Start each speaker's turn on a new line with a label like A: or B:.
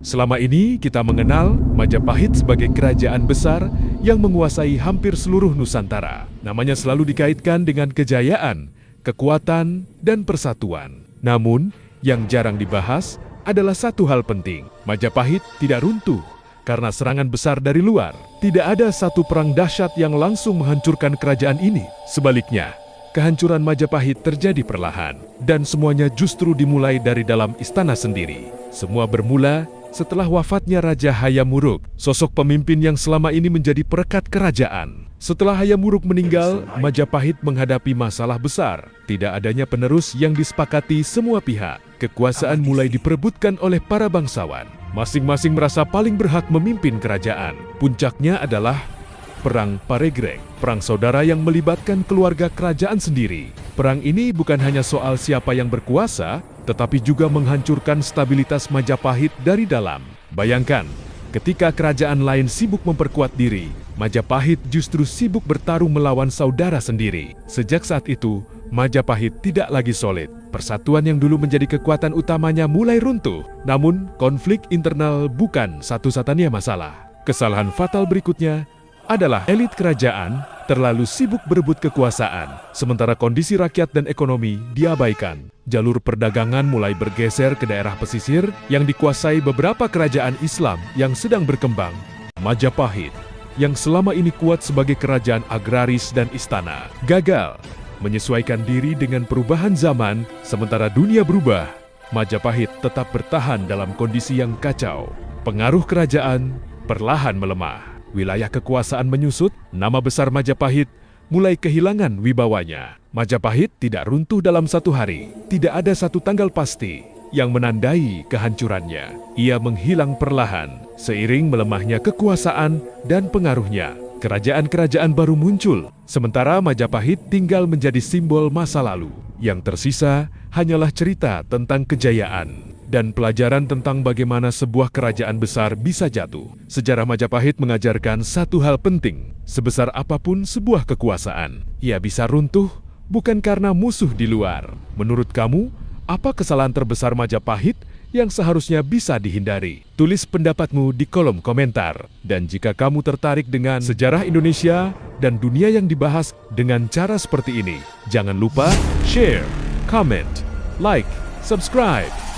A: Selama ini kita mengenal Majapahit sebagai kerajaan besar yang menguasai hampir seluruh Nusantara. Namanya selalu dikaitkan dengan kejayaan, kekuatan, dan persatuan. Namun, yang jarang dibahas adalah satu hal penting. Majapahit tidak runtuh karena serangan besar dari luar. Tidak ada satu perang dahsyat yang langsung menghancurkan kerajaan ini. Sebaliknya, kehancuran Majapahit terjadi perlahan, dan semuanya justru dimulai dari dalam istana sendiri. Semua bermula setelah wafatnya Raja Hayam Wuruk, sosok pemimpin yang selama ini menjadi perekat kerajaan. Setelah Hayam Wuruk meninggal, Majapahit menghadapi masalah besar. Tidak adanya penerus yang disepakati semua pihak. Kekuasaan mulai diperebutkan oleh para bangsawan. Masing-masing merasa paling berhak memimpin kerajaan. Puncaknya adalah Perang Paregreg, perang saudara yang melibatkan keluarga kerajaan sendiri. Perang ini bukan hanya soal siapa yang berkuasa, tetapi juga menghancurkan stabilitas Majapahit dari dalam. Bayangkan, ketika kerajaan lain sibuk memperkuat diri, Majapahit justru sibuk bertarung melawan saudara sendiri. Sejak saat itu, Majapahit tidak lagi solid. Persatuan yang dulu menjadi kekuatan utamanya mulai runtuh. Namun, konflik internal bukan satu-satunya masalah. Kesalahan fatal berikutnya adalah elit kerajaan terlalu sibuk berebut kekuasaan, sementara kondisi rakyat dan ekonomi diabaikan. Jalur perdagangan mulai bergeser ke daerah pesisir yang dikuasai beberapa kerajaan Islam yang sedang berkembang. Majapahit, yang selama ini kuat sebagai kerajaan agraris dan istana, gagal menyesuaikan diri dengan perubahan zaman. Sementara dunia berubah, Majapahit tetap bertahan dalam kondisi yang kacau. Pengaruh kerajaan perlahan melemah. Wilayah kekuasaan menyusut, nama besar Majapahit mulai kehilangan wibawanya. Majapahit tidak runtuh dalam satu hari. Tidak ada satu tanggal pasti yang menandai kehancurannya. Ia menghilang perlahan, seiring melemahnya kekuasaan dan pengaruhnya. Kerajaan-kerajaan baru muncul, sementara Majapahit tinggal menjadi simbol masa lalu. Yang tersisa hanyalah cerita tentang kejayaan dan pelajaran tentang bagaimana sebuah kerajaan besar bisa jatuh. Sejarah Majapahit mengajarkan satu hal penting. Sebesar apapun sebuah kekuasaan, ia bisa runtuh bukan karena musuh di luar. Menurut kamu, apa kesalahan terbesar Majapahit yang seharusnya bisa dihindari? Tulis pendapatmu di kolom komentar. Dan jika kamu tertarik dengan sejarah Indonesia dan dunia yang dibahas dengan cara seperti ini, jangan lupa share, comment, like, subscribe.